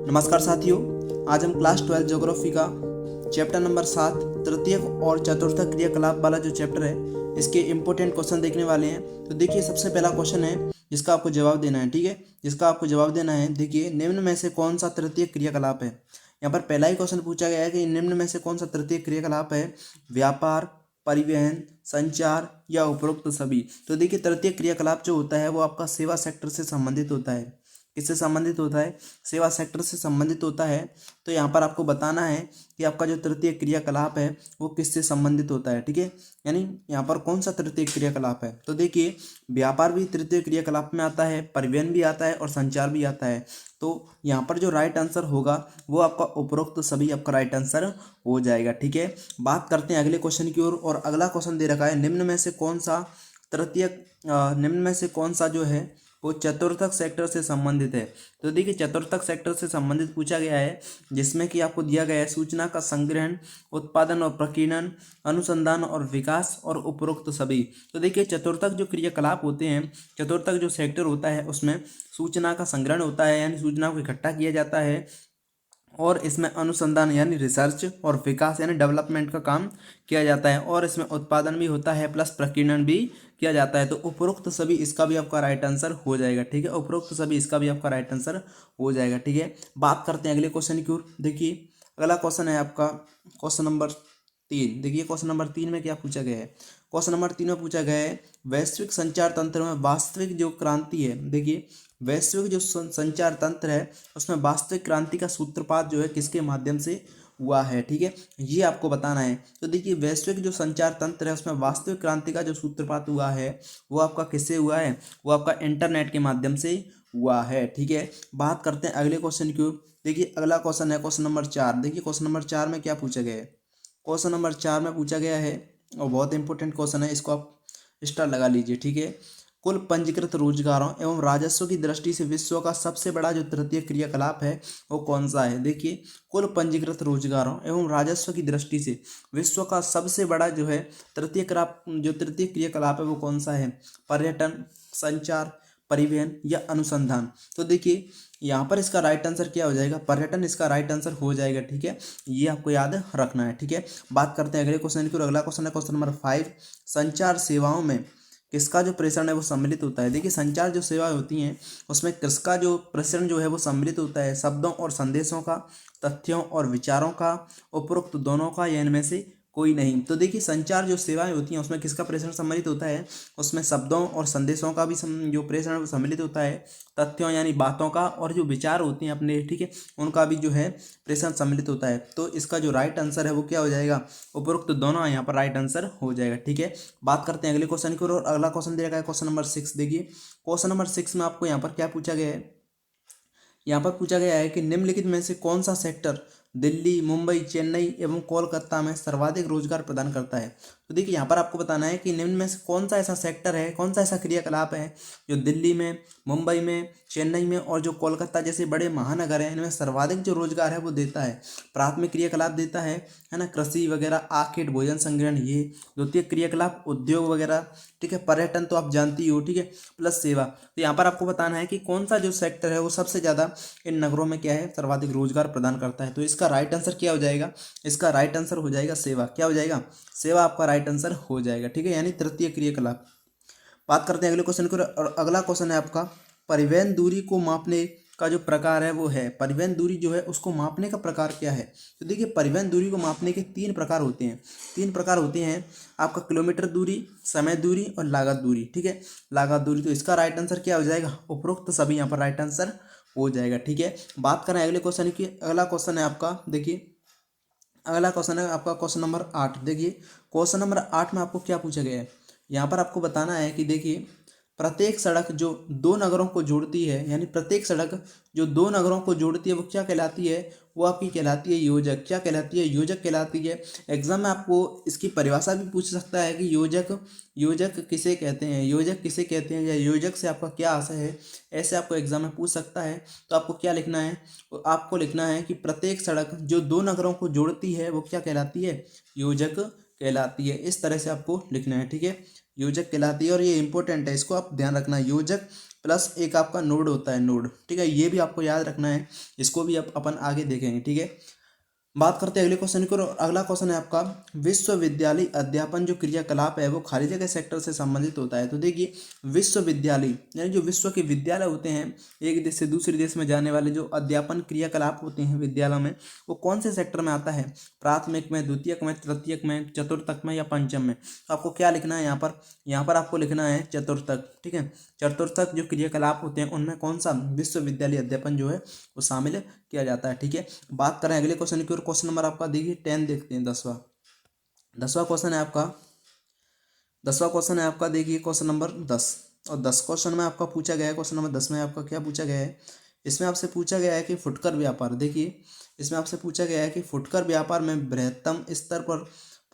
नमस्कार साथियों, आज हम क्लास 12 ज्योग्राफी का चैप्टर नंबर 7 तृतीयक और चतुर्थक क्रियाकलाप वाला जो चैप्टर है इसके इम्पोर्टेंट क्वेश्चन देखने वाले हैं। तो देखिए, सबसे पहला क्वेश्चन है जिसका आपको जवाब देना है। ठीक है, जिसका आपको जवाब देना है। देखिए, निम्न में से कौन सा तृतीयक क्रियाकलाप है। यहाँ पर पहला ही क्वेश्चन पूछा गया है कि निम्न में से कौन सा तृतीयक क्रियाकलाप है। व्यापार, परिवहन, संचार या उपरोक्त सभी। तो देखिए, तृतीयक क्रियाकलाप जो होता है वो आपका सेवा सेक्टर से संबंधित होता है। किससे संबंधित होता है? सेवा सेक्टर से संबंधित होता है। तो यहाँ पर आपको बताना है कि आपका जो तृतीय क्रियाकलाप है वो किससे संबंधित होता है। ठीक है, यानी यहाँ पर कौन सा तृतीय क्रियाकलाप है। तो देखिए, व्यापार भी तृतीय क्रियाकलाप में आता है, परिवहन भी आता है और संचार भी आता है। तो यहाँ पर जो राइट आंसर होगा वो आपका उपरोक्त सभी आपका राइट आंसर हो जाएगा। ठीक है, बात करते हैं अगले क्वेश्चन की ओर। और अगला क्वेश्चन दे रखा है, निम्न में से कौन सा तृतीय निम्न में से कौन सा जो है वो चतुर्थक सेक्टर से संबंधित है। तो देखिए, चतुर्थक सेक्टर से संबंधित पूछा गया है, जिसमें कि आपको दिया गया है सूचना का संग्रहण, उत्पादन और प्रकीर्णन, अनुसंधान और विकास और उपरोक्त सभी। तो देखिए, चतुर्थक जो क्रियाकलाप होते हैं, चतुर्थक जो सेक्टर होता है उसमें सूचना का संग्रहण होता है, यानी सूचना को इकट्ठा किया जाता है, और इसमें अनुसंधान यानी रिसर्च और विकास यानी डेवलपमेंट का काम किया जाता है, और इसमें उत्पादन भी होता है प्लस प्रकीर्णन भी किया जाता है। तो उपरोक्त सभी इसका भी आपका राइट आंसर हो जाएगा। ठीक है, उपरोक्त सभी इसका भी आपका राइट आंसर हो जाएगा। ठीक है, बात करते हैं अगले क्वेश्चन की ओर। देखिए, अगला क्वेश्चन है आपका क्वेश्चन नंबर 3। देखिए, क्वेश्चन नंबर 3 में क्या पूछा गया है। क्वेश्चन नंबर 3 में पूछा गया है, वैश्विक संचार तंत्र में वास्तविक जो क्रांति है। देखिए, वैश्विक जो संचार तंत्र है उसमें वास्तविक क्रांति का सूत्रपात जो है किसके माध्यम से हुआ है। ठीक है, ये आपको बताना है। तो देखिए, वैश्विक जो संचार तंत्र है उसमें वास्तविक क्रांति का जो सूत्रपात हुआ है वो आपका किससे हुआ है, वो आपका इंटरनेट के माध्यम से हुआ है। ठीक है, बात करते हैं अगले क्वेश्चन की ओर। देखिए, अगला क्वेश्चन है क्वेश्चन नंबर 4। देखिए, क्वेश्चन नंबर 4 में क्या पूछा गया है। क्वेश्चन नंबर 4 में पूछा गया है, और बहुत इंपॉर्टेंट क्वेश्चन है, इसको आप स्टार लगा लीजिए। ठीक है, कुल पंजीकृत रोजगारों एवं राजस्व की दृष्टि से विश्व का सबसे बड़ा जो तृतीय क्रियाकलाप है वो कौन सा है। देखिए, कुल पंजीकृत रोजगारों एवं राजस्व की दृष्टि से विश्व का सबसे बड़ा जो है तृतीय क्रियाकलाप है वो कौन सा है। पर्यटन, संचार, परिवहन या अनुसंधान। तो देखिए, यहाँ पर इसका राइट आंसर क्या हो जाएगा, पर्यटन इसका राइट आंसर हो जाएगा। ठीक है, ये आपको याद रखना है। ठीक है, बात करते हैं अगले क्वेश्चन की। अगला क्वेश्चन है क्वेश्चन नंबर 5, संचार सेवाओं में किसका जो प्रेषण है वो सम्मिलित होता है। देखिए, संचार जो सेवाएं होती हैं उसमें किसका जो प्रेषण जो है वो सम्मिलित होता है। शब्दों और संदेशों का, तथ्यों और विचारों का, उपरोक्त दोनों का, या इनमें से कोई नहीं। तो देखिए, संचार जो सेवाएं होती हैं उसमें किसका प्रेषण सम्मिलित होता है, उसमें शब्दों और संदेशों का भी जो प्रेषण है वो सम्मिलित होता है, तथ्यों यानी बातों का, और जो विचार होते हैं अपने, ठीक है, उनका भी जो है प्रेषण सम्मिलित होता है। तो इसका जो राइट आंसर है वो क्या हो जाएगा, उपरोक्त दोनों यहाँ पर राइट आंसर हो जाएगा। ठीक है, बात करते हैं अगले क्वेश्चन की ओर। और अगला क्वेश्चन दे रखा है क्वेश्चन नंबर 6। देखिए, क्वेश्चन नंबर 6 में आपको यहाँ पर क्या पूछा गया है। यहाँ पर पूछा गया है कि निम्नलिखित में से कौन सा सेक्टर दिल्ली, मुंबई, चेन्नई एवं कोलकाता में सर्वाधिक रोजगार प्रदान करता है। तो देखिए, यहाँ पर आपको बताना है कि निम्न में से कौन सा ऐसा सेक्टर है, कौन सा ऐसा क्रियाकलाप है जो दिल्ली में, मुंबई में, चेन्नई में और जो कोलकाता जैसे बड़े महानगर हैं इनमें सर्वाधिक जो रोजगार है वो देता है। प्राथमिक क्रियाकलाप देता है ना, कृषि वगैरह, आखेट, भोजन संग्रहण, ये। द्वितीय क्रियाकलाप उद्योग वगैरह, ठीक है। पर्यटन तो आप जानती ही हो, ठीक है, प्लस सेवा। तो यहाँ पर आपको बताना है कि कौन सा जो सेक्टर है वो सबसे ज़्यादा इन नगरों में क्या है, सर्वाधिक रोजगार प्रदान करता है। तो इसका राइट आंसर क्या हो जाएगा, इसका राइट आंसर हो जाएगा सेवा। क्या हो जाएगा, सेवा आपका राइट आंसर हो जाएगा। ठीक है, यानी तृतीय क्रियाकलाप। बात करते हैं अगले क्वेश्चन की। और अगला क्वेश्चन है आपका, परिवहन दूरी को मापने का जो प्रकार है वो है, परिवहन दूरी जो है उसको मापने का प्रकार क्या है। तो देखिए, परिवहन दूरी को मापने के 3 प्रकार होते हैं। 3 प्रकार होते हैं आपका, किलोमीटर दूरी, समय दूरी और लागत दूरी। ठीक है, लागत दूरी। तो इसका राइट आंसर क्या हो जाएगा, उपरोक्त सभी यहाँ पर राइट आंसर हो जाएगा। ठीक है, बात करें अगले क्वेश्चन की। अगला क्वेश्चन है आपका, देखिए, अगला क्वेश्चन है आपका क्वेश्चन नंबर 8। देखिए, क्वेश्चन नंबर 8 में आपको क्या पूछा गया है। यहाँ पर आपको बताना है कि देखिए, प्रत्येक सड़क जो 2 नगरों को जोड़ती है, यानी प्रत्येक सड़क जो 2 नगरों को जोड़ती है वो क्या कहलाती है, वो आपकी कहलाती है योजक। क्या कहलाती है, योजक कहलाती है। एग्जाम में आपको इसकी परिभाषा भी पूछ सकता है कि योजक, योजक किसे कहते हैं, योजक किसे कहते हैं, या योजक से आपका क्या आशय है, ऐसे आपको एग्जाम में पूछ सकता है। तो आपको क्या लिखना है, आपको लिखना है कि प्रत्येक सड़क जो 2 नगरों को जोड़ती है वो क्या कहलाती है, योजक कहलाती है। इस तरह से आपको लिखना है। ठीक है, योजक कहलाती है, और ये इंपॉर्टेंट है, इसको आप ध्यान रखना। योजक प्लस एक आपका नोड होता है, नोड, ठीक है। ये भी आपको याद रखना है, इसको भी अपन आगे देखेंगे, ठीक है। बात करते हैं अगले क्वेश्चन की, और अगला क्वेश्चन है आपका, विश्वविद्यालय अध्यापन जो क्रियाकलाप है वो खाली जगह सेक्टर से संबंधित होता है। तो देखिए विश्वविद्यालय यानी जो विश्व के विद्यालय होते हैं, एक देश से दूसरे देश में जाने वाले जो अध्यापन क्रियाकलाप होते हैं विद्यालय में, वो कौन से सेक्टर में आता है? प्राथमिक में, द्वितीयक में, तृतीयक में, चतुर्थक में या पंचम में? तो आपको क्या लिखना है यहाँ पर आपको लिखना है चतुर्थक, ठीक है। चतुर्थक जो क्रियाकलाप होते हैं उनमें कौन सा विश्वविद्यालय अध्यापन जो है वो शामिल किया जाता है, ठीक है। बात करें अगले क्वेश्चन की, और क्वेश्चन नंबर आपका देखिए 10 देखते हैं, 10वां क्वेश्चन है आपका, 10वां क्वेश्चन है आपका, देखिए क्वेश्चन नंबर 10, और 10 क्वेश्चन में आपका पूछा गया है, क्वेश्चन नंबर 10 में आपका क्या पूछा गया है? इसमें आपसे पूछा गया है कि फुटकर व्यापार, देखिए इसमें आपसे पूछा गया है कि फुटकर व्यापार में बृहत्तम स्तर पर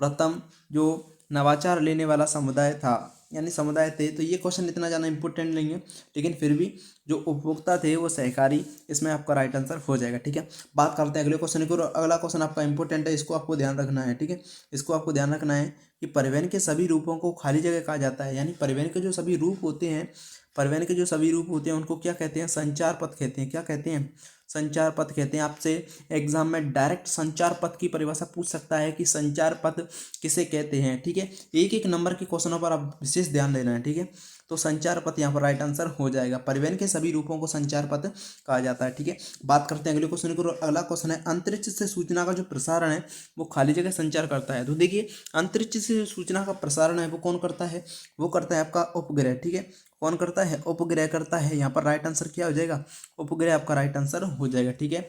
प्रथम जो नवाचार लेने वाला समुदाय था, यानी समुदाय थे। तो ये क्वेश्चन इतना ज़्यादा इंपॉर्टेंट नहीं है, लेकिन फिर भी जो उपभोक्ता थे वो सहकारी, इसमें आपका राइट आंसर हो जाएगा, ठीक है। बात करते हैं अगले क्वेश्चन की, और अगला क्वेश्चन आपका इंपॉर्टेंट है, इसको आपको ध्यान रखना है, ठीक है। इसको आपको ध्यान रखना है कि परिवहन के सभी रूपों को खाली जगह कहा जाता है, यानी परिवहन के जो सभी रूप होते हैं, परिवहन के जो सभी रूप होते हैं उनको क्या कहते हैं? संचार पथ कहते हैं। क्या कहते हैं? संचार पथ कहते हैं। आपसे एग्जाम में डायरेक्ट संचार पथ की परिभाषा पूछ सकता है कि संचार पथ किसे कहते हैं, ठीक है। एक एक नंबर के क्वेश्चनों पर आप विशेष ध्यान देना है, ठीक है। तो संचार पथ यहाँ पर राइट आंसर हो जाएगा। परिवहन के सभी रूपों को संचार पथ कहा जाता है, ठीक है। बात करते हैं अगले क्वेश्चन की, अगला क्वेश्चन है, अंतरिक्ष से सूचना का जो प्रसारण है वो खाली जगह संचार करता है। तो देखिए अंतरिक्ष से सूचना का प्रसारण है वो कौन करता है? वो करता है आपका उपग्रह, ठीक है। कौन करता है? उपग्रह करता है। यहाँ पर राइट आंसर क्या हो जाएगा? उपग्रह आपका राइट आंसर हो जाएगा, ठीक है।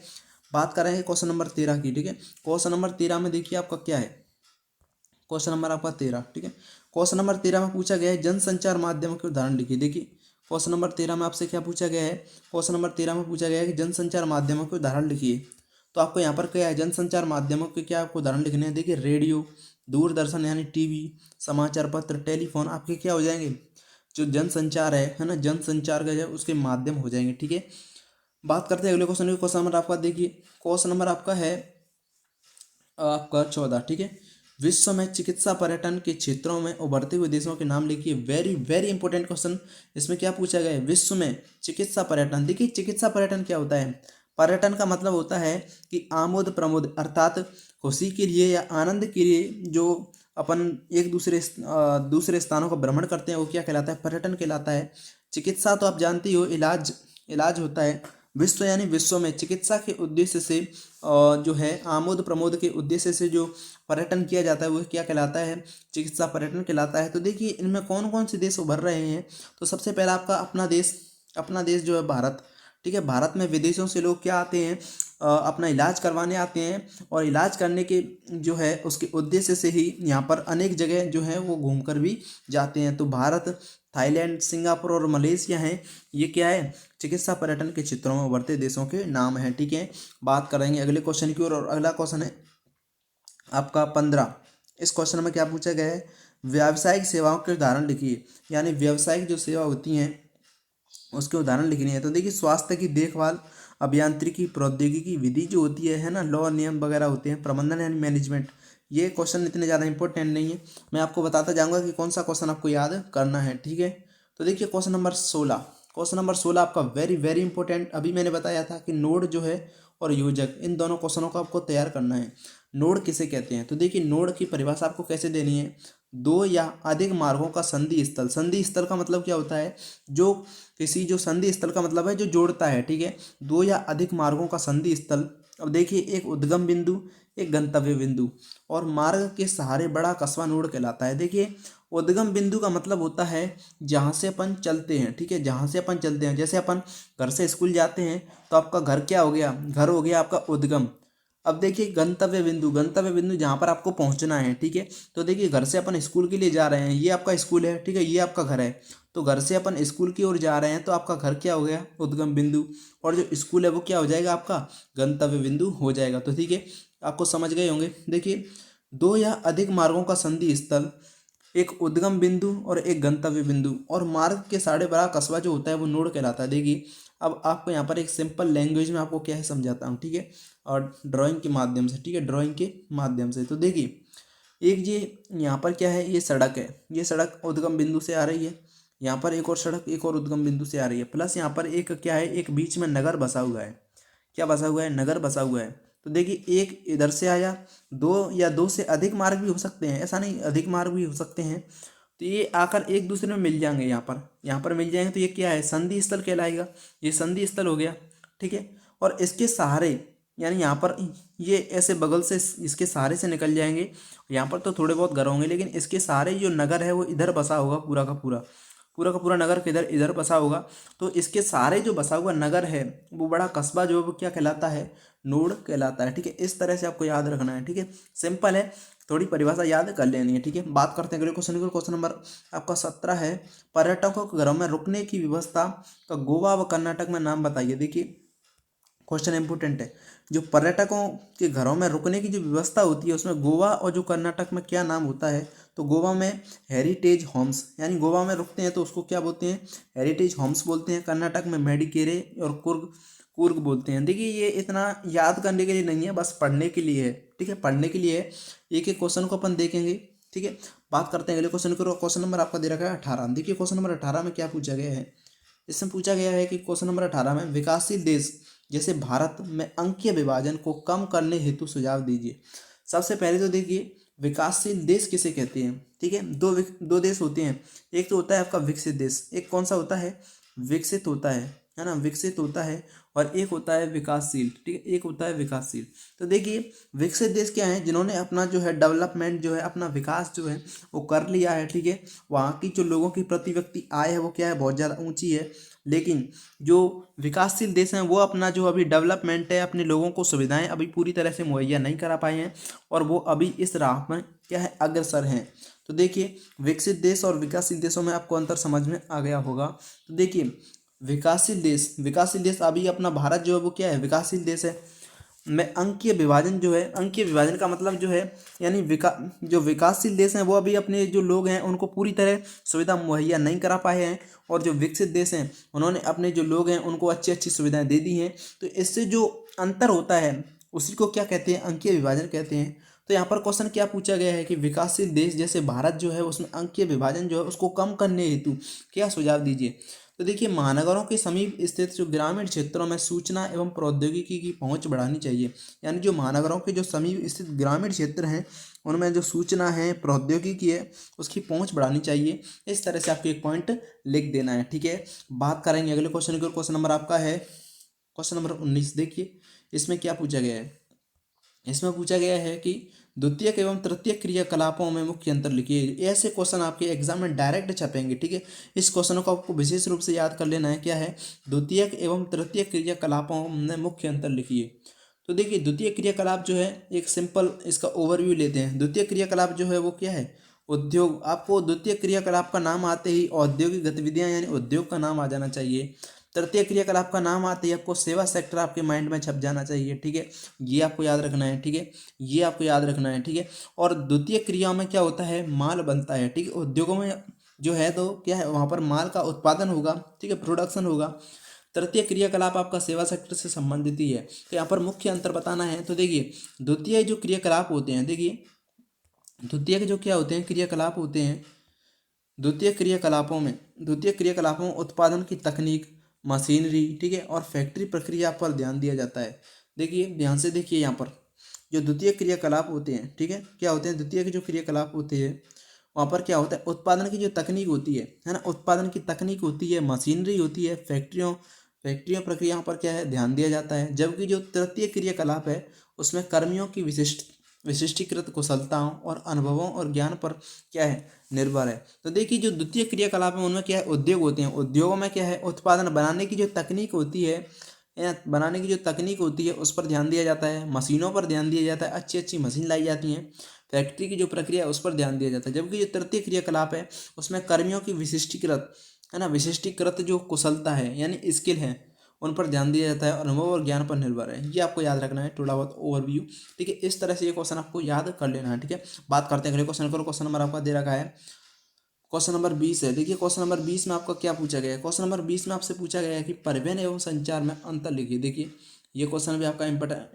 बात कर रहे हैं क्वेश्चन नंबर 13 की, ठीक है। क्वेश्चन नंबर 13 में देखिए आपका क्या है, क्वेश्चन नंबर आपका 13, ठीक है। क्वेश्चन नंबर 13 में पूछा गया है जनसंचार माध्यमों के उदाहरण लिखिए। देखिए क्वेश्चन नंबर 13 में आपसे क्या पूछा गया है? क्वेश्चन नंबर 13 में पूछा गया है कि जनसंचार माध्यमों के उदाहरण लिखिए। तो आपको यहाँ पर क्या है? जनसंचार माध्यमों के क्या आपको उदाहरण लिखने हैं? देखिए रेडियो, दूरदर्शन यानी टीवी, समाचार पत्र, टेलीफोन आपके क्या हो जाएंगे? जो जनसंचार है ना, जनसंचार का जो उसके माध्यम हो जाएंगे, ठीक है। बात करते हैं अगले क्वेश्चन की। क्वेश्चन नंबर आपका देखिए, क्वेश्चन नंबर आपका है आपका 14, ठीक है। विश्व में चिकित्सा पर्यटन के क्षेत्रों में उभरते हुए देशों के नाम लिखिए। Very very important question. इसमें क्या पूछा गया है? विश्व में चिकित्सा पर्यटन। देखिए चिकित्सा पर्यटन क्या होता है? पर्यटन का मतलब होता है कि आमोद प्रमोद, अर्थात खुशी के लिए या आनंद के लिए जो अपन एक दूसरे स्थानों का भ्रमण करते हैं वो क्या कहलाता है? पर्यटन कहलाता है। चिकित्सा तो आप जानती हो, इलाज, इलाज होता है। विश्व यानी विश्व में चिकित्सा के उद्देश्य से जो है आमोद प्रमोद के उद्देश्य से जो पर्यटन किया जाता है वो क्या कहलाता है? चिकित्सा पर्यटन कहलाता है। तो देखिए इनमें कौन कौन से देश उभर रहे हैं? तो सबसे पहला आपका अपना देश जो है भारत, ठीक है। भारत में विदेशों से लोग क्या आते हैं? अपना इलाज करवाने आते हैं, और इलाज करने के जो है उसके उद्देश्य से ही यहाँ पर अनेक जगह जो है वो घूम कर भी जाते हैं। तो भारत, थाईलैंड, सिंगापुर और मलेशिया हैं, ये क्या है? चिकित्सा पर्यटन के क्षेत्रों में उभरते देशों के नाम हैं, ठीक है। बात करेंगे अगले क्वेश्चन की और अगला क्वेश्चन है आपका 15। इस क्वेश्चन में क्या पूछा गया है? व्यावसायिक सेवाओं के उदाहरण लिखिए। यानी व्यावसायिक जो सेवा होती हैं उसके उदाहरण लिखनी है। तो देखिए स्वास्थ्य की देखभाल, अभियांत्रिकी, प्रौद्योगिकी, विधि जो होती है ना, लॉ, नियम वगैरह होते हैं, प्रबंधन यानी मैनेजमेंट। ये क्वेश्चन इतने ज़्यादा इंपॉर्टेंट नहीं है, मैं आपको बताता जाऊंगा कि कौन सा क्वेश्चन आपको याद करना है, ठीक है। तो देखिए क्वेश्चन नंबर 16, क्वेश्चन नंबर 16 आपका वेरी वेरी इंपॉर्टेंट। अभी मैंने बताया था कि नोड जो है और योजक, इन दोनों क्वेश्चनों को आपको तैयार करना है। नोड किसे कहते हैं? तो देखिए नोड की परिभाषा आपको कैसे देनी है? दो या अधिक मार्गों का संधि स्थल। संधि स्थल का मतलब क्या होता है? जो संधि स्थल का मतलब है जो जोड़ता है, ठीक है। दो या अधिक मार्गों का संधि स्थल। अब देखिए एक उद्गम बिंदु, एक गंतव्य बिंदु, और मार्ग के सहारे बड़ा कस्बा नोड कहलाता है। देखिए उद्गम बिंदु का मतलब होता है जहाँ से अपन चलते हैं, ठीक है, जहाँ से अपन चलते हैं। जैसे अपन घर से स्कूल जाते हैं तो आपका घर क्या हो गया? घर हो गया आपका उद्गम। अब देखिए गंतव्य बिंदु, गंतव्य बिंदु जहाँ पर आपको पहुँचना है, ठीक है। तो देखिए घर से अपन स्कूल के लिए जा रहे हैं, ये आपका स्कूल है, ठीक है, ये आपका घर है। तो घर से अपन स्कूल की ओर जा रहे हैं तो आपका घर क्या हो गया? उद्गम बिंदु, और जो स्कूल है वो क्या हो जाएगा? आपका गंतव्य बिंदु हो जाएगा। तो ठीक है, आपको समझ गए होंगे। देखिए दो या अधिक मार्गों का संधि स्थल, एक उद्गम बिंदु और एक गंतव्य बिंदु, और मार्ग के साढ़े बड़ा कस्बा जो होता है वो नोड कहलाता है। देखिए अब आपको यहाँ पर एक सिंपल लैंग्वेज में आपको क्या है समझाता हूँ, ठीक है, और ड्राइंग के माध्यम से, ठीक है, ड्राइंग के माध्यम से। तो देखिए एक ये यहाँ पर क्या है? ये सड़क है, ये सड़क उद्गम बिंदु से आ रही है, यहाँ पर एक और सड़क एक और उद्गम बिंदु से आ रही है, प्लस यहाँ पर एक क्या है, एक बीच में नगर बसा हुआ है। क्या बसा हुआ है? नगर बसा हुआ है। तो देखिए एक इधर से आया, दो या दो से अधिक मार्ग भी हो सकते हैं, ऐसा नहीं, अधिक मार्ग भी हो सकते हैं। तो ये आकर एक दूसरे में मिल जाएंगे, यहाँ पर मिल जाएंगे, तो ये क्या है, संधि स्थल कहलाएगा। ये संधि स्थल हो गया, ठीक है। और इसके सहारे, यानी यहाँ पर ये ऐसे बगल से इसके सहारे से निकल जाएंगे। यहाँ पर तो थोड़े बहुत घर होंगे, लेकिन इसके सहारे जो नगर है वो इधर बसा होगा, पूरा का पूरा, पूरा का पूरा नगर किधर, इधर बसा होगा। तो इसके सहारे जो बसा हुआ नगर है वो बड़ा कस्बा जो है वो क्या कहलाता है, नोड कहलाता है, ठीक है। इस तरह से आपको याद रखना है, ठीक है। सिंपल है, थोड़ी परिभाषा याद कर लेनी है, ठीक है। बात करते हैं अगले क्वेश्चन की। क्वेश्चन नंबर आपका 17 है, पर्यटकों को घरों में रुकने की व्यवस्था का गोवा व कर्नाटक में नाम बताइए। देखिए क्वेश्चन इंपोर्टेंट है, जो पर्यटकों के घरों में रुकने की जो व्यवस्था होती है उसमें गोवा और जो कर्नाटक में क्या नाम होता है। तो गोवा में हेरिटेज होम्स, यानी गोवा में रुकते हैं तो उसको क्या बोलते हैं, हेरिटेज होम्स बोलते हैं। कर्नाटक में मेडिकेरे और कुर्ग कुर्ग बोलते हैं। देखिए ये इतना याद करने के लिए नहीं है, बस पढ़ने के लिए है, ठीक है, पढ़ने के लिए है। एक एक क्वेश्चन को अपन देखेंगे, ठीक है। बात करते हैं अगले क्वेश्चन को। क्वेश्चन नंबर आपका दे रखा है 18। देखिए क्वेश्चन नंबर 18 में क्या पूछा गया है। इसमें पूछा गया है कि क्वेश्चन नंबर 18 में विकासशील देश जैसे भारत में अंकीय विभाजन को कम करने हेतु सुझाव दीजिए। सबसे पहले तो देखिए विकासशील देश किसे कहते हैं, ठीक है। दो देश होते हैं, एक तो होता है आपका विकसित देश, एक कौन सा होता है, विकसित होता है ना, विकसित होता है। और एक होता है विकासशील, ठीक है, एक होता है विकासशील। तो देखिए विकसित देश क्या है, जिन्होंने अपना जो है डेवलपमेंट जो है, अपना विकास जो है वो कर लिया है, ठीक है। वहाँ की जो लोगों की प्रति व्यक्ति आय है वो क्या है, बहुत ज़्यादा ऊंची है। लेकिन जो विकासशील देश हैं वो अपना जो अभी डेवलपमेंट है, अपने लोगों को सुविधाएं अभी पूरी तरह से मुहैया नहीं करा पाए हैं, और वो अभी इस राह में क्या है, अग्रसर हैं। तो देखिए विकसित देश और विकासशील देशों में आपको अंतर समझ में आ गया होगा। तो देखिए विकासशील देश अभी अपना भारत जो है वो क्या है, विकासशील देश है। में अंकीय विभाजन जो है, अंकीय विभाजन का मतलब जो है, यानी जो विकासशील देश हैं वो अभी अपने जो लोग हैं उनको पूरी तरह सुविधा मुहैया नहीं करा पाए हैं, और जो विकसित देश हैं उन्होंने अपने जो लोग हैं उनको अच्छी अच्छी सुविधाएं दे दी हैं। तो इससे जो अंतर होता है उसी को क्या कहते हैं, अंकीय विभाजन कहते हैं। तो यहाँ पर क्वेश्चन क्या पूछा गया है कि विकासशील देश जैसे भारत जो है उसमें अंकीय विभाजन जो है उसको कम करने हेतु क्या सुझाव दीजिए। तो देखिए महानगरों के समीप स्थित जो ग्रामीण क्षेत्रों में सूचना एवं प्रौद्योगिकी की पहुंच बढ़ानी चाहिए। यानी जो महानगरों के जो समीप स्थित ग्रामीण क्षेत्र हैं उनमें जो सूचना है, प्रौद्योगिकी है, उसकी पहुंच बढ़ानी चाहिए। इस तरह से आपको एक पॉइंट लिख देना है, ठीक है। बात करेंगे अगले क्वेश्चन की। क्वेश्चन नंबर आपका है क्वेश्चन नंबर 19। देखिए इसमें क्या पूछा गया है। इसमें पूछा गया है कि द्वितीयक एवं तृतीयक क्रियाकलापों में मुख्य अंतर लिखिए। ऐसे क्वेश्चन आपके एग्जाम में डायरेक्ट छपेंगे, ठीक है। इस क्वेश्चन को आपको विशेष रूप से याद कर लेना है, क्या है, द्वितीयक एवं तृतीयक क्रियाकलापों में मुख्य अंतर लिखिए। तो देखिए द्वितीय क्रियाकलाप जो है, एक सिंपल इसका ओवरव्यू लेते हैं। द्वितीय क्रियाकलाप जो है वो क्या है, उद्योग। आपको द्वितीय क्रियाकलाप का नाम आते ही औद्योगिक गतिविधियां यानी उद्योग का नाम आ जाना चाहिए। तृतीय क्रियाकलाप का नाम आते ही आपको सेवा सेक्टर आपके माइंड में छप जाना चाहिए, ठीक है। ये आपको याद रखना है, ठीक है, ये आपको याद रखना है, ठीक है। और द्वितीय क्रियाओं में क्या होता है, माल बनता है, ठीक है। उद्योगों में जो है तो क्या है, वहाँ पर माल का उत्पादन होगा, ठीक है, प्रोडक्शन होगा। तृतीय क्रियाकलाप आपका सेवा सेक्टर से संबंधित ही है। तो यहाँ पर मुख्य अंतर बताना है। तो देखिए द्वितीय जो क्रियाकलाप होते हैं, देखिए द्वितीय के जो क्या होते हैं, क्रियाकलाप होते हैं, द्वितीय क्रियाकलापों में उत्पादन की तकनीक, मशीनरी, ठीक है, और फैक्ट्री प्रक्रिया पर ध्यान दिया जाता है। देखिए ध्यान से देखिए, यहाँ पर जो द्वितीय क्रियाकलाप होते हैं, ठीक है, क्या होते हैं, द्वितीय के जो क्रियाकलाप होते हैं वहाँ पर क्या होता है, उत्पादन की जो तकनीक होती है ना, उत्पादन की तकनीक होती है, मशीनरी होती है, फैक्ट्रियों प्रक्रियाओं पर क्या है, ध्यान दिया जाता है। जबकि जो तृतीय क्रियाकलाप है उसमें कर्मियों की विशिष्टीकृत कुशलताओं और अनुभवों और ज्ञान पर क्या है, निर्भर है। तो देखिए जो द्वितीय क्रियाकलाप है उनमें क्या है, उद्योग होते हैं। उद्योगों में क्या है, उत्पादन बनाने की जो तकनीक होती है, या बनाने की जो तकनीक होती है उस पर ध्यान दिया जाता है, मशीनों पर ध्यान दिया जाता है, अच्छी अच्छी मशीन लाई जाती हैं, फैक्ट्री की जो प्रक्रिया है उस पर ध्यान दिया जाता है। जबकि जो तृतीय क्रियाकलाप है उसमें कर्मियों की विशिष्टीकृत है ना, विशिष्टीकृत जो कुशलता है यानी स्किल है उन पर ध्यान दिया जाता है, अनुभव और ज्ञान पर निर्भर है। ये आपको याद रखना है, थोड़ा बहुत ओवरव्यू, ठीक है। इस तरह से ये क्वेश्चन आपको याद कर लेना है, ठीक है। बात करते हैं अगले क्वेश्चन को। क्वेश्चन नंबर आपका दे रखा है क्वेश्चन नंबर 20 है। देखिए क्वेश्चन नंबर 20 में आपका क्या पूछा गया है। क्वेश्चन नंबर 20 में आपसे पूछा गया है कि परिवहन एवं संचार में अंतर लिखिए। देखिए ये क्वेश्चन भी आपका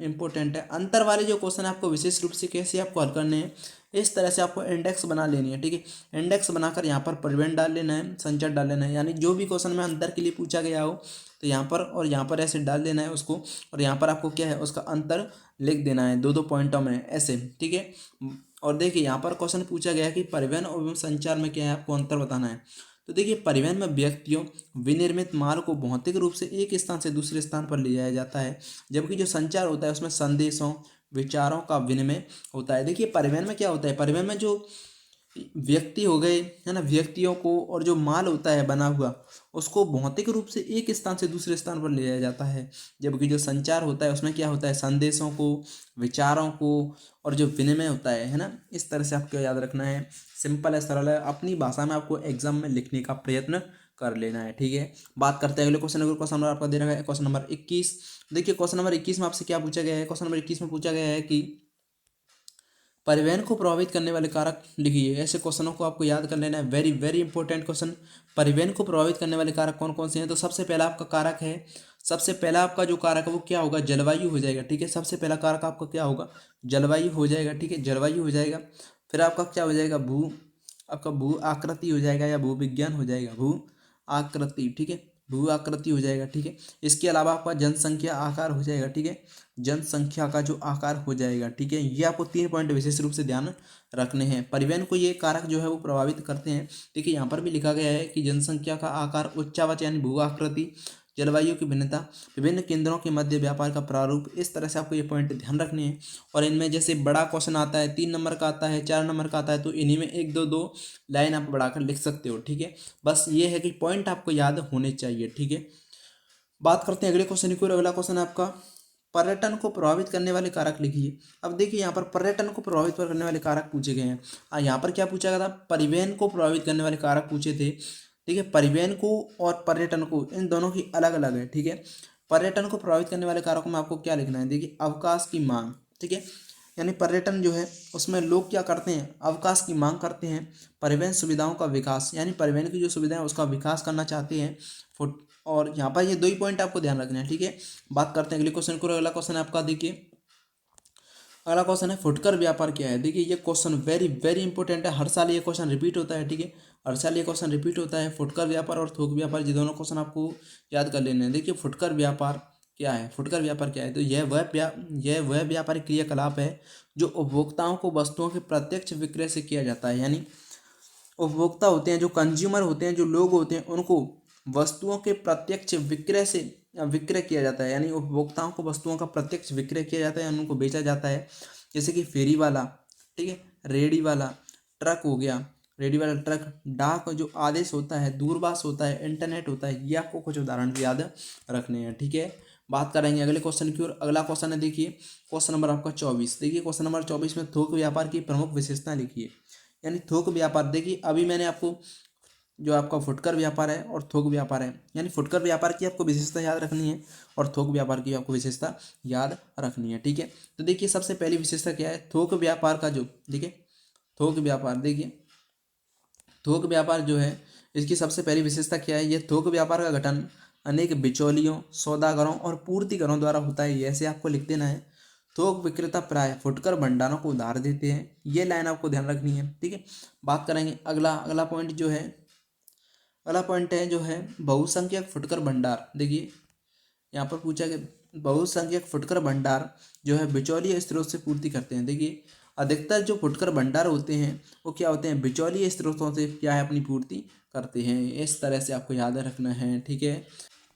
इंपॉर्टेंट है। अंतर वाले जो क्वेश्चन है आपको विशेष रूप से कैसे आपको हल करने हैं इस तरह से आपको इंडेक्स बना लेनी है, ठीक है। इंडेक्स बनाकर यहाँ पर परिवहन डाल लेना है, संचर डाल लेना है, यानी जो भी क्वेश्चन में अंतर के लिए पूछा गया हो तो यहाँ पर और यहाँ पर ऐसे डाल देना है उसको, और यहाँ पर आपको क्या है उसका अंतर लिख देना है 2-2 पॉइंटों में ऐसे, ठीक है। और देखिए यहाँ पर क्वेश्चन पूछा गया कि परिवहन एवं संचार में क्या है आपको अंतर बताना है। तो देखिए परिवहन में व्यक्तियों विनिर्मित माल को भौतिक रूप से एक स्थान से दूसरे स्थान पर ले जाया जाता है, जबकि जो संचार होता है उसमें संदेशों विचारों का विनिमय होता है। देखिए परिवहन में क्या होता है, परिवहन में जो व्यक्ति हो गए है ना, व्यक्तियों को और जो माल होता है बना हुआ उसको भौतिक रूप से एक स्थान से दूसरे स्थान पर ले जाया जाता है, जबकि जो संचार होता है उसमें क्या होता है संदेशों को विचारों को और जो विनिमय होता है ना। इस तरह से आपको याद रखना है, सिंपल है सरल है, अपनी भाषा में आपको एग्जाम में लिखने का प्रयत्न कर लेना है, ठीक है। बात करते हैं अगले क्वेश्चन। अगर क्वेश्चन नंबर आपका दे रखा है क्वेश्चन नंबर 21। देखिए क्वेश्चन नंबर 21 में आपसे क्या पूछा गया है, क्वेश्चन नंबर 21 में पूछा गया है कि परिवहन को प्रभावित करने वाले कारक लिखिए। ऐसे क्वेश्चनों को आपको याद कर लेना है, वेरी वेरी इंपॉर्टेंट क्वेश्चन। परिवहन को प्रभावित करने वाले कारक कौन कौन से हैं, तो सबसे पहला आपका कारक है, सबसे पहला आपका जो कारक है वो क्या होगा, जलवायु हो जाएगा, ठीक है। सबसे पहला कारक आपका क्या होगा, जलवायु हो जाएगा, ठीक है, जलवायु हो जाएगा। फिर आपका क्या हो जाएगा, आपका भू आकृति हो जाएगा या भू विज्ञान हो जाएगा, भू आकृति, ठीक है, भू आकृति हो जाएगा, ठीक है। इसके अलावा आपका जनसंख्या आकार हो जाएगा, ठीक है, जनसंख्या का जो आकार हो जाएगा, ठीक है। ये आपको 3 पॉइंट विशेष रूप से ध्यान रखने हैं। परिवहन को ये कारक जो है वो प्रभावित करते हैं। देखिए यहाँ पर भी लिखा गया है कि जनसंख्या का आकार, उच्चावच यानी भू आकृति, जलवायु की भिन्नता, विभिन्न केंद्रों के मध्य व्यापार का प्रारूप। इस तरह से आपको ये पॉइंट ध्यान रखने हैं। और इनमें जैसे बड़ा क्वेश्चन आता है 3 नंबर का आता है, 4 नंबर का आता है, तो इन्हीं में 1-2 लाइन आप बढ़ाकर लिख सकते हो, ठीक है। बस ये है कि पॉइंट आपको याद होने चाहिए, ठीक है। बात करते हैं अगले क्वेश्चन की। अगला क्वेश्चन है आपका पर्यटन को प्रभावित करने वाले कारक लिखिए। अब देखिए यहाँ पर पर्यटन को प्रभावित करने वाले कारक पूछे गए हैं। यहाँ पर क्या पूछा गया था, परिवहन को प्रभावित करने वाले कारक पूछे थे, ठीक है। परिवहन को और पर्यटन को, इन दोनों की अलग अलग है, ठीक है। पर्यटन को प्रभावित करने वाले कारकों में आपको क्या लिखना है, देखिए अवकाश की मांग, ठीक है, यानी पर्यटन जो है उसमें लोग क्या करते हैं, अवकाश की मांग करते हैं। परिवहन सुविधाओं का विकास, यानी परिवहन की जो सुविधाएं उसका विकास करना चाहते हैं। और यहाँ पर ये 2 ही पॉइंट आपको ध्यान रखना है, ठीक है। बात करते हैं अगले क्वेश्चन को। अगला क्वेश्चन है आपका, देखिए अगला क्वेश्चन है फुटकर व्यापार क्या है। देखिए ये क्वेश्चन वेरी वेरी इंपॉर्टेंट है, हर साल ये क्वेश्चन रिपीट होता है, ठीक है, हर साल ये क्वेश्चन रिपीट होता है। फुटकर व्यापार और थोक व्यापार, ये दोनों क्वेश्चन आपको याद कर लेने हैं। देखिए फुटकर व्यापार क्या है, फुटकर व्यापार क्या है, तो यह वह व्यापारिक क्रियाकलाप है जो उपभोक्ताओं को वस्तुओं के प्रत्यक्ष विक्रय से किया जाता है। यानी उपभोक्ता होते हैं, जो कंज्यूमर होते हैं, जो लोग होते हैं, उनको वस्तुओं के प्रत्यक्ष विक्रय किया जाता है। यानी उपभोक्ताओं को वस्तुओं का प्रत्यक्ष विक्रय किया जाता है, उनको बेचा जाता है। जैसे कि फेरी वाला, ठीक है, रेडी वाला ट्रक हो गया, रेडी वाला ट्रक, डाक जो आदेश होता है, दूरभाष होता है, इंटरनेट होता है। ये आपको कुछ उदाहरण भी याद रखने हैं, ठीक है। बात करेंगे अगले क्वेश्चन की ओर। अगला क्वेश्चन है, देखिए क्वेश्चन नंबर आपका 24। देखिए क्वेश्चन नंबर 24 में थोक व्यापार की प्रमुख विशेषताएं लिखिए। यानी थोक व्यापार, देखिए अभी मैंने आपको जो आपका फुटकर व्यापार है और थोक व्यापार है, यानी फुटकर व्यापार की आपको विशेषता याद रखनी है और थोक व्यापार की आपको विशेषता याद रखनी है, ठीक है। तो देखिए सबसे पहली विशेषता क्या है, थोक व्यापार का जो, देखिए थोक व्यापार, देखिए थोक व्यापार जो है इसकी सबसे पहली विशेषता क्या है, ये थोक व्यापार का गठन अनेक बिचौलियों, सौदागरों और पूर्तिकरों द्वारा होता है। ऐसे आपको लिख देना है। थोक विक्रेता प्राय फुटकर भंडारों को उधार देते हैं। ये लाइन आपको ध्यान रखनी है, ठीक है। बात करेंगे अगला पॉइंट जो है, अगला पॉइंट है जो है बहुसंख्यक फुटकर भंडार। देखिए यहाँ पर पूछा कि बहुसंख्यक फुटकर भंडार जो है बिचौलिए स्रोत से पूर्ति करते हैं। देखिए अधिकतर जो फुटकर भंडार होते हैं वो क्या होते हैं, बिचौलिए स्रोतों से क्या है अपनी पूर्ति करते हैं। इस तरह से आपको याद रखना है, ठीक है।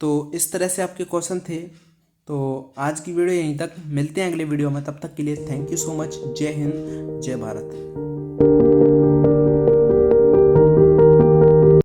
तो इस तरह से आपके क्वेश्चन थे। तो आज की वीडियो यहीं तक, मिलते हैं अगले वीडियो में, तब तक के लिए थैंक यू सो मच। जय हिंद, जय भारत।